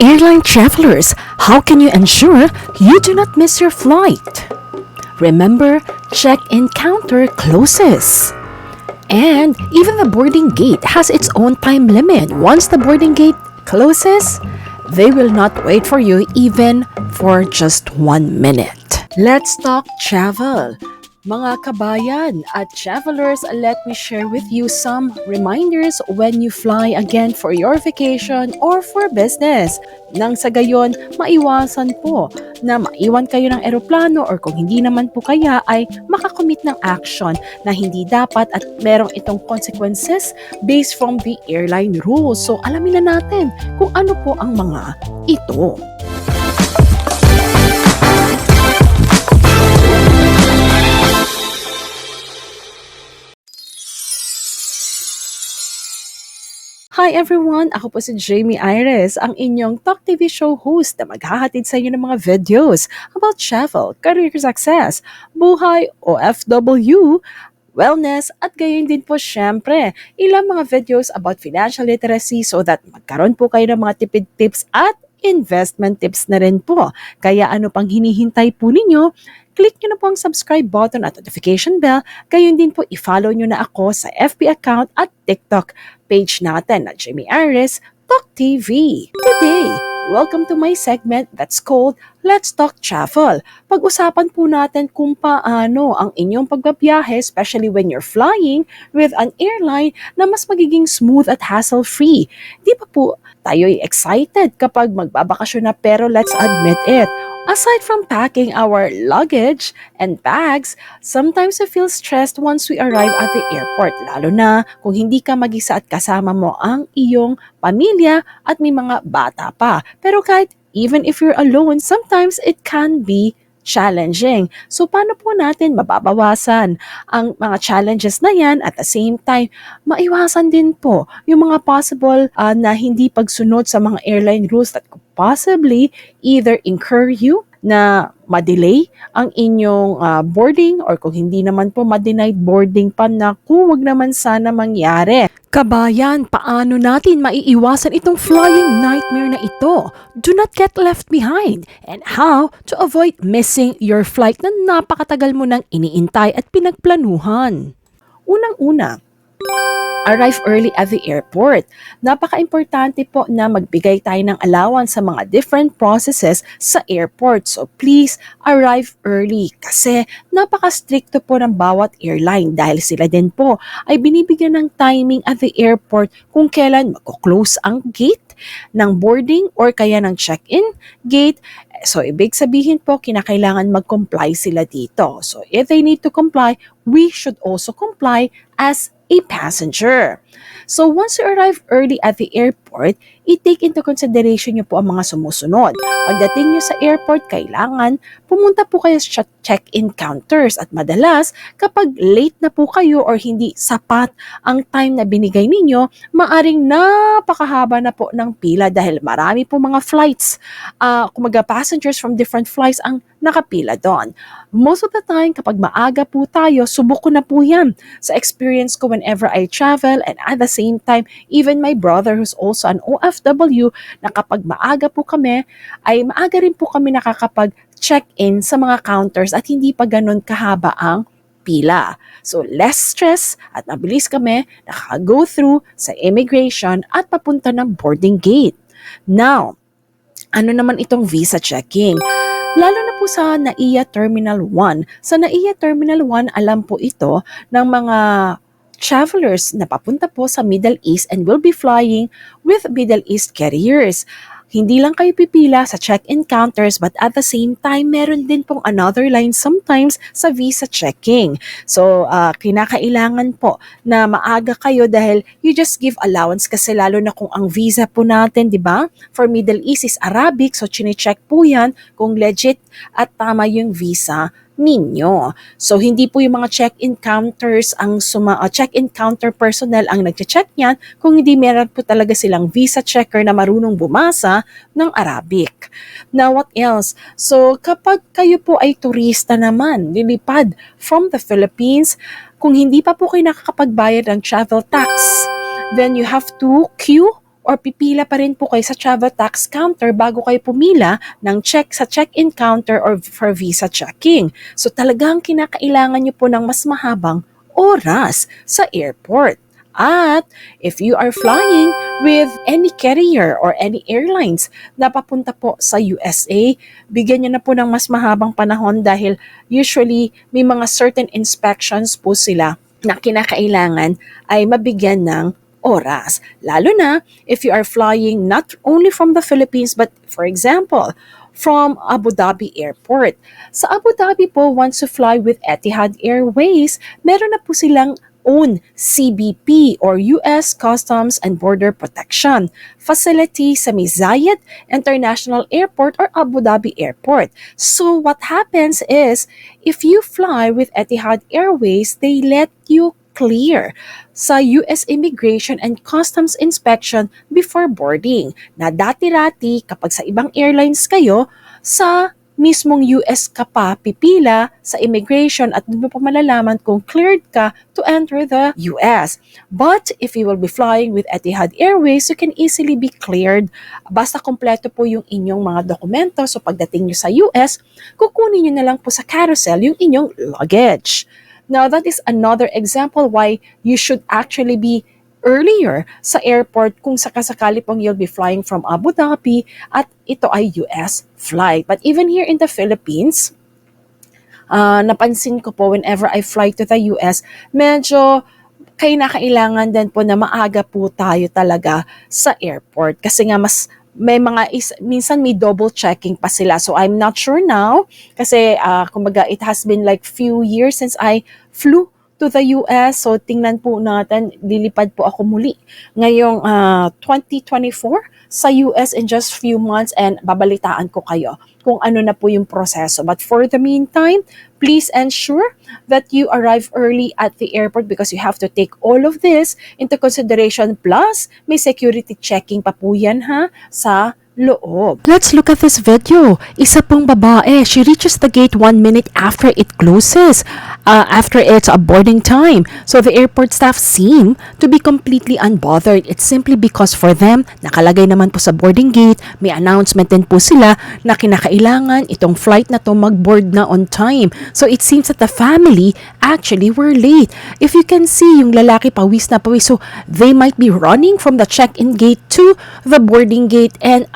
Airline travelers, how can you ensure you do not miss your flight? Remember, check-in counter closes. And even the boarding gate has its own time limit. Once the boarding gate closes, they will not wait for you even for just 1 minute. Let's talk travel. Mga kabayan at travelers, let me share with you some reminders when you fly again for your vacation or for business. Nang sa gayon, maiwasan po na maiwan kayo ng eroplano or kung hindi naman po kaya ay makakommit ng action na hindi dapat at merong itong consequences based from the airline rules. So alamin na natin kung ano po ang mga ito. Hi everyone! Ako po si Jamie Iris, ang inyong Talk TV show host na maghahatid sa inyo ng mga videos about travel, career success, buhay, OFW, wellness, at gayon din po syempre ilang mga videos about financial literacy so that magkaroon po kayo ng mga tipid tips at investment tips na rin po. Kaya ano pang hinihintay po ninyo? Click nyo na po ang subscribe button at notification bell. Gayon din po i-follow nyo na ako sa FB account at TikTok page natin na Jamie Iris Talk TV. Today, welcome to my segment that's called Let's Talk Travel. Pag-usapan po natin kung paano ang inyong pagbabiyahe, especially when you're flying with an airline na mas magiging smooth at hassle-free. Di ba po tayo'y excited kapag magbabakasyon na, pero let's admit it. Aside from packing our luggage and bags, sometimes we feel stressed once we arrive at the airport, lalo na kung hindi ka mag-isa at kasama mo ang iyong pamilya at may mga bata pa. Pero kahit even if you're alone, sometimes it can be challenging. So paano po natin mababawasan ang mga challenges na yan at the same time, maiwasan din po yung mga possible na hindi pagsunod sa mga airline rules that could possibly either incur you na ma-delay ang inyong boarding or kung hindi naman po ma-denied boarding pa, naku, wag naman sana mangyari. Kabayan, paano natin maiiwasan itong flying nightmare na ito? Do not get left behind. And how to avoid missing your flight na napakatagal mo nang iniintay at pinagplanuhan. Unang-una, arrive early at the airport. Napaka-importante po na magbigay tayo ng allowance sa mga different processes sa airport. So please arrive early kasi napaka-stricto po ng bawat airline dahil sila din po ay binibigyan ng timing at the airport kung kailan mag-close ang gate ng boarding or kaya ng check-in gate. So, ibig sabihin po, kinakailangan mag-comply sila dito. So, if they need to comply, we should also comply as a passenger. So, once you arrive early at the airport, i-take into consideration nyo po ang mga sumusunod. Pagdating nyo sa airport, kailangan pumunta po kayo sa check-in counters at madalas, kapag late na po kayo or hindi sapat ang time na binigay ninyo, maaring napakahaba na po ng pila dahil marami po mga flights, kumaga passengers from different flights ang nakapila doon. Most of the time, kapag maaga po tayo, subok ko na po yan sa experience ko whenever I travel, and at the same time, even my brother who's also an OFW, na kapag maaga po kami, ay maaga rin po kami nakakapag-check-in sa mga counters at hindi pa ganun kahaba ang pila. So, less stress at mabilis kami nakaka-go through sa immigration at papunta ng boarding gate. Now, ano naman itong visa checking? Lalo na po sa NAIA Terminal 1. Sa NAIA Terminal 1, alam po ito ng mga travelers na papunta po sa Middle East and will be flying with Middle East carriers. Hindi lang kayo pipila sa check-in counters but at the same time, meron din pong another line sometimes sa visa checking. So, kinakailangan po na maaga kayo dahil you just give allowance kasi lalo na kung ang visa po natin, di ba? For Middle East is Arabic, so chine-check po yan kung legit at tama yung visa ninyo. So, hindi po yung mga check-in counters check-in counter personnel ang nagche-check niyan kung hindi meron po talaga silang visa checker na marunong bumasa ng Arabic. Now, what else? So, kapag kayo po ay turista naman, lilipad from the Philippines, kung hindi pa po kayo nakakapagbayad ng travel tax, then you have to queue or pipila pa rin po kayo sa travel tax counter bago kayo pumila ng check sa check-in counter or for visa checking. So talagang kinakailangan nyo po ng mas mahabang oras sa airport. At if you are flying with any carrier or any airlines na papunta po sa USA, bigyan nyo na po ng mas mahabang panahon dahil usually may mga certain inspections po sila na kinakailangan ay mabigyan ng oras. Lalo na if you are flying not only from the Philippines but for example, from Abu Dhabi Airport. Sa Abu Dhabi po, once you fly with Etihad Airways, meron na po silang own CBP or U.S. Customs and Border Protection facility sa Zayed International Airport or Abu Dhabi Airport. So what happens is, if you fly with Etihad Airways, they let you clear sa US Immigration and Customs Inspection before boarding. Na dati-rati kapag sa ibang airlines kayo, sa mismong US ka pa pipila sa immigration at doon mo pa malalaman kung cleared ka to enter the US. But if you will be flying with Etihad Airways, you can easily be cleared. Basta kompleto po yung inyong mga dokumento. So pagdating nyo sa US, kukunin nyo na lang po sa carousel yung inyong luggage. Now, that is another example why you should actually be earlier sa airport kung sakasakali pong you'll be flying from Abu Dhabi at ito ay US flight. But even here in the Philippines, napansin ko po whenever I fly to the US, medyo kailangan din po na maaga po tayo talaga sa airport kasi nga mas may minsan may double checking pa sila. So I'm not sure now kasi kumbaga it has been like few years since I flew to the US. So tingnan po natin, lilipad po ako muli ngayong 2024 sa US in just few months and babalitaan ko kayo kung ano na po yung proseso. But for the meantime, please ensure that you arrive early at the airport because you have to take all of this into consideration. Plus, may security checking pa po yan sa loob. Let's look at this video. Isa pong babae, she reaches the gate 1 minute after it closes, after its boarding time. So the airport staff seem to be completely unbothered. It's simply because for them, nakalagay naman po sa boarding gate, may announcement din po sila na kinakailangan itong flight na to mag-board na on time. So it seems that the family actually were late. If you can see, yung lalaki pawis na pawis, so they might be running from the check-in gate to the boarding gate and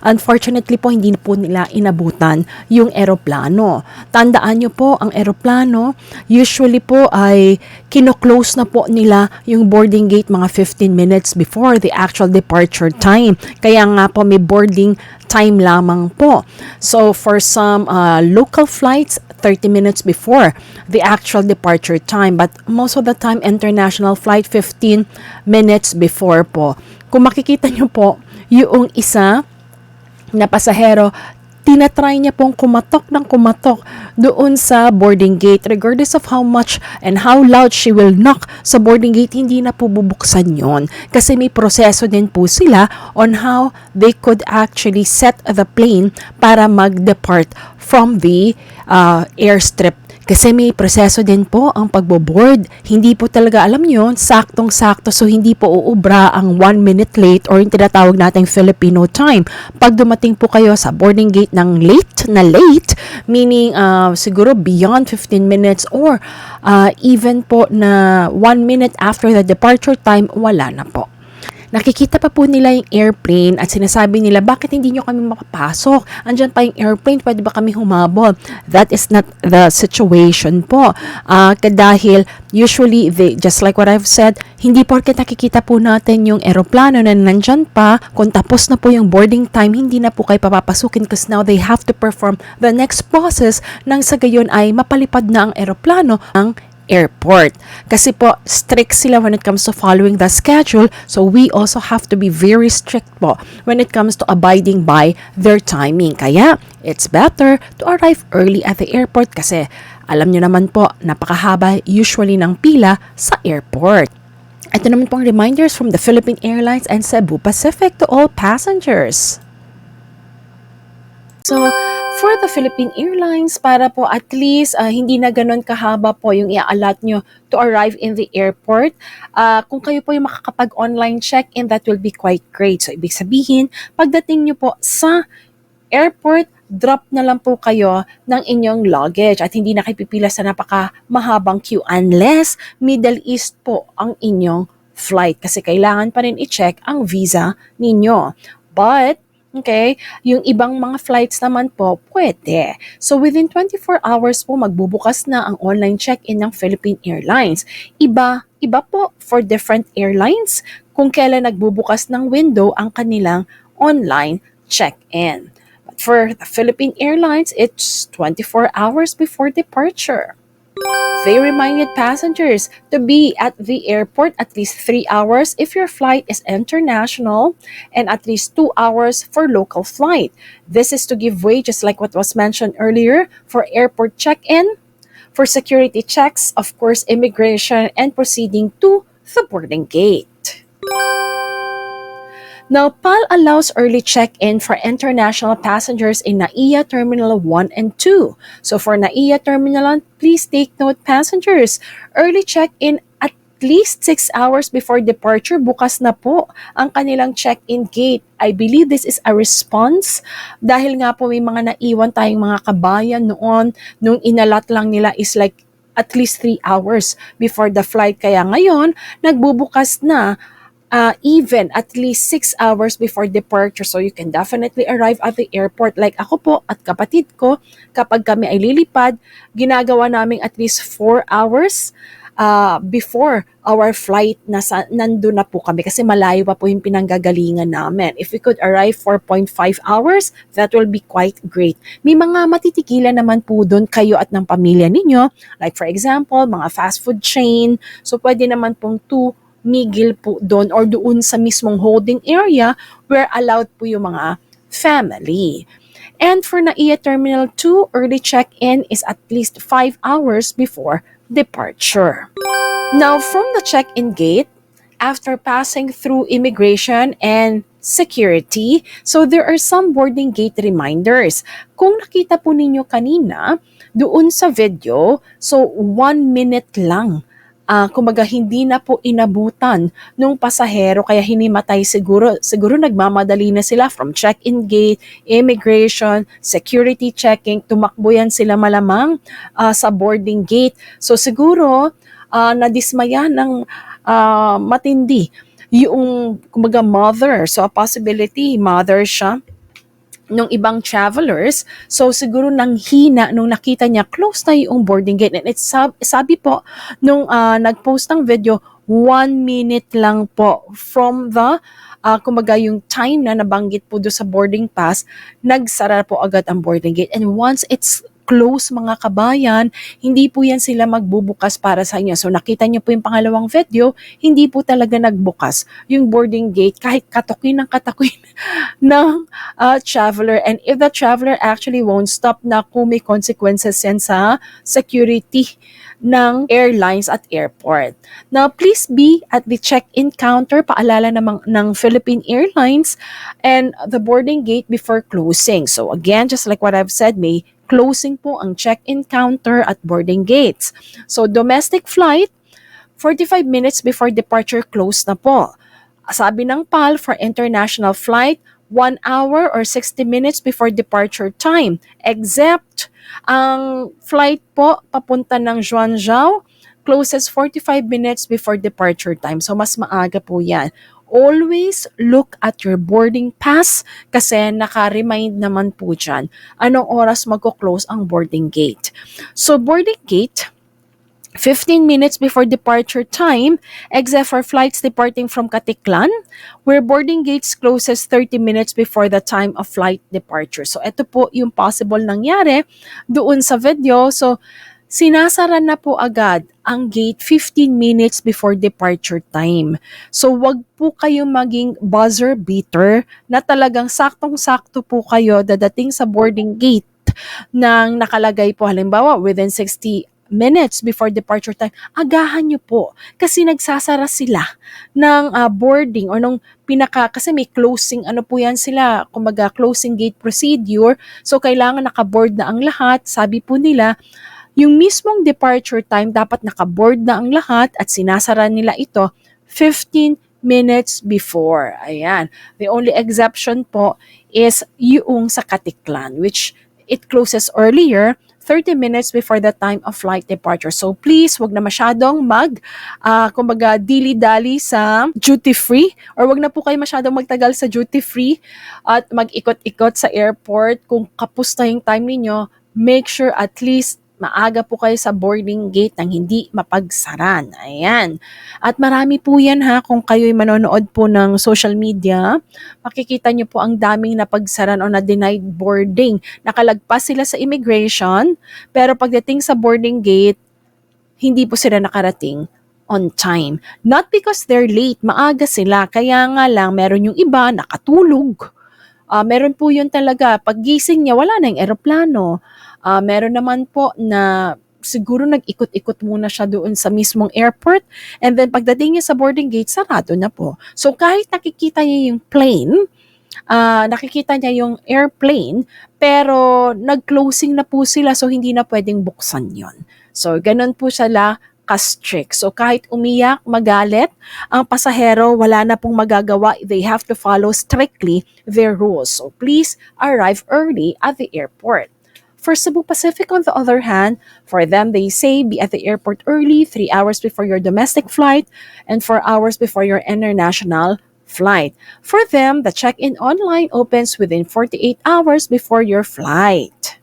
unfortunately po, hindi na po nila inabutan yung eroplano. Tandaan nyo po, ang eroplano, usually po ay kino-close na po nila yung boarding gate mga 15 minutes before the actual departure time. Kaya nga po may boarding time lamang po. So for some local flights, 30 minutes before the actual departure time. But most of the time, international flight, 15 minutes before po. Kung makikita nyo po, yung isa na pasahero, tinatry niya pong kumatok ng kumatok doon sa boarding gate. Regardless of how much and how loud she will knock sa boarding gate, hindi na po bubuksan yon. Kasi may proseso din po sila on how they could actually set the plane para mag-depart from the airstrip. Kasi may proseso din po ang pagbo-board. Hindi po talaga alam yun, saktong-sakto. So, hindi po uubra ang 1 minute late or yung tinatawag nating Filipino time. Pag dumating po kayo sa boarding gate ng late, meaning siguro beyond 15 minutes or even po na 1 minute after the departure time, wala na po. Nakikita pa po nila yung airplane at sinasabi nila, bakit hindi nyo kami mapapasok? Andyan pa yung airplane, pwede ba kami humabol? That is not the situation po. Dahil usually, just like what I've said, hindi porket nakikita po natin yung aeroplano na nandyan pa, kung tapos na po yung boarding time, hindi na po kayo papapasukin because now they have to perform the next process nang sa gayon ay mapalipad na ang aeroplano ang airport. Kasi po, strict sila when it comes to following the schedule. So, we also have to be very strict po when it comes to abiding by their timing. Kaya, it's better to arrive early at the airport kasi alam nyo naman po, napakahaba usually ng pila sa airport. Ito naman pong reminders from the Philippine Airlines and Cebu Pacific to all passengers. So, For the Philippine Airlines, para po at least hindi na ganun kahaba po yung i-allot nyo to arrive in the airport. Kung kayo po yung makakapag-online check-in, that will be quite great. So, ibig sabihin, pagdating nyo po sa airport, drop na lang po kayo ng inyong luggage at hindi na kayo pipila sa napaka-mahabang queue unless Middle East po ang inyong flight kasi kailangan pa rin i-check ang visa ninyo. But, okay, yung ibang mga flights naman po, pwede. So, within 24 hours po, magbubukas na ang online check-in ng Philippine Airlines. Iba po for different airlines kung kailan nagbubukas ng window ang kanilang online check-in. But for the Philippine Airlines, it's 24 hours before departure. They reminded passengers to be at the airport at least 3 hours if your flight is international and at least 2 hours for local flight. This is to give way, just like what was mentioned earlier, for airport check-in, for security checks, of course, immigration, and proceeding to the boarding gate. Now, PAL allows early check-in for international passengers in NAIA Terminal 1 and 2. So for NAIA Terminal 1, please take note passengers, early check-in at least 6 hours before departure, bukas na po ang kanilang check-in gate. I believe this is a response dahil nga po may mga naiwan tayong mga kabayan noon, nung inalat lang nila is like at least 3 hours before the flight. Kaya ngayon, nagbubukas na even at least 6 hours before departure. So you can definitely arrive at the airport. Like ako po at kapatid ko, kapag kami ay lilipad, ginagawa namin at least 4 hours before our flight, nandun na po kami kasi malayo pa po yung pinanggagalingan namin. If we could arrive 4.5 hours, that will be quite great. May mga matitigilan naman po doon kayo at ng pamilya ninyo. Like for example, mga fast food chain. So pwede naman pong migil po doon or doon sa mismong holding area where allowed po yung mga family. And for NAIA Terminal 2, early check-in is at least 5 hours before departure. Now, from the check-in gate, after passing through immigration and security, so there are some boarding gate reminders. Kung nakita po ninyo kanina, doon sa video, so 1 minute lang. Kumbaga hindi na po inabutan nung pasahero kaya hinimatay siguro nagmamadali na sila from check-in gate, immigration, security checking, tumakbo yan sila malamang sa boarding gate. So siguro nadismaya ng matindi yung kumbaga mother. So a possibility mother siya nung ibang travelers. So siguro nanghina nung nakita niya close na yung boarding gate. And it's sabi po nung nag-post ng video, 1 minute lang po from the kumbaga yung time na nabanggit po do sa boarding pass, nagsara po agad ang boarding gate. And once it's close mga kabayan, hindi po yan sila magbubukas para sa inyo. So nakita niyo po yung pangalawang video, hindi po talaga nagbukas yung boarding gate kahit katukin ng traveler. And if the traveler actually won't stop, na kung may consequences yan sa security ng airlines at airport. Now, please be at the check-in counter, paalala namang ng Philippine Airlines, and the boarding gate before closing. So again, just like what I've said, may closing po ang check-in counter at boarding gates. So domestic flight, 45 minutes before departure, close na po. Sabi ng PAL, for international flight, 1 hour or 60 minutes before departure time. Except ang flight po papunta ng Zhuangzhou, closes 45 minutes before departure time. So mas maaga po yan. Always look at your boarding pass kasi naka-remind naman po dyan anong oras magko-close ang boarding gate. So boarding gate, 15 minutes before departure time, except for flights departing from Katiklan, where boarding gates closes 30 minutes before the time of flight departure. So ito po yung possible nangyari doon sa video. So sinasara na po agad ang gate 15 minutes before departure time. So wag po kayo maging buzzer beater na talagang saktong-sakto po kayo dadating sa boarding gate nang nakalagay po halimbawa within 60 minutes before departure time, agahan nyo po. Kasi nagsasara sila ng boarding or nung kasi may closing po yan sila, kumbaga closing gate procedure. So kailangan nakaboard na ang lahat. Sabi po nila, yung mismong departure time dapat nakaboard na ang lahat at sinasara nila ito 15 minutes before. Ayan. The only exception po is yung sa Katiklan, which it closes earlier, 30 minutes before the time of flight departure. So please, wag na masyadong kumbaga, dili-dali sa duty-free or wag na po kayo masyadong magtagal sa duty-free at mag-ikot-ikot sa airport. Kung kapusta yung time ninyo, make sure at least maaga po kayo sa boarding gate nang hindi mapagsaran. Ayan. At marami po yan kung kayo'y manonood po ng social media, makikita nyo po ang daming napagsaran o na-denied boarding. Nakalagpas sila sa immigration, pero pagdating sa boarding gate, hindi po sila nakarating on time. Not because they're late, maaga sila. Kaya nga lang, meron yung iba nakatulog. Meron po yun talaga. Paggising niya, wala na yung eroplano. Meron naman po na siguro nag-ikot-ikot muna siya doon sa mismong airport and then pagdating niya sa boarding gate, sarado na po. So kahit nakikita niya yung plane, nakikita niya yung airplane, pero nag-closing na po sila so hindi na pwedeng buksan yon. So ganun po sila ka-strict. So kahit umiyak, magalit, ang pasahero wala na pong magagawa. They have to follow strictly their rules. So please arrive early at the airport. For Cebu Pacific, on the other hand, for them, they say be at the airport early, 3 hours before your domestic flight and 4 hours before your international flight. For them, the check-in online opens within 48 hours before your flight.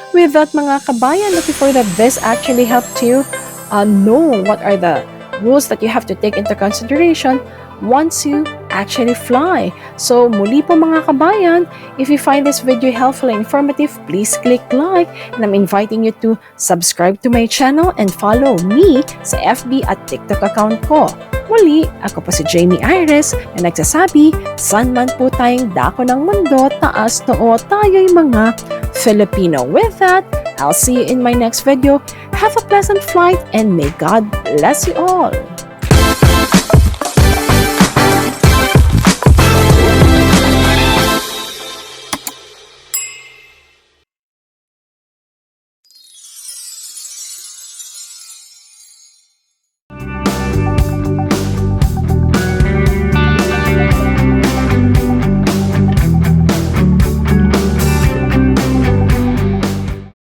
With that, mga kabayan, looking for that this actually helped you know what are the rules that you have to take into consideration once you actually fly. So muli po mga kabayan, if you find this video helpful and informative, please click like and I'm inviting you to subscribe to my channel and follow me sa FB at TikTok account ko. Muli, ako po si Jamie Iris na nagsasabi, saan man po tayong dako ng mundo, taas noo tayo'y mga Filipino. With that, I'll see you in my next video. Have a pleasant flight and may God bless you all.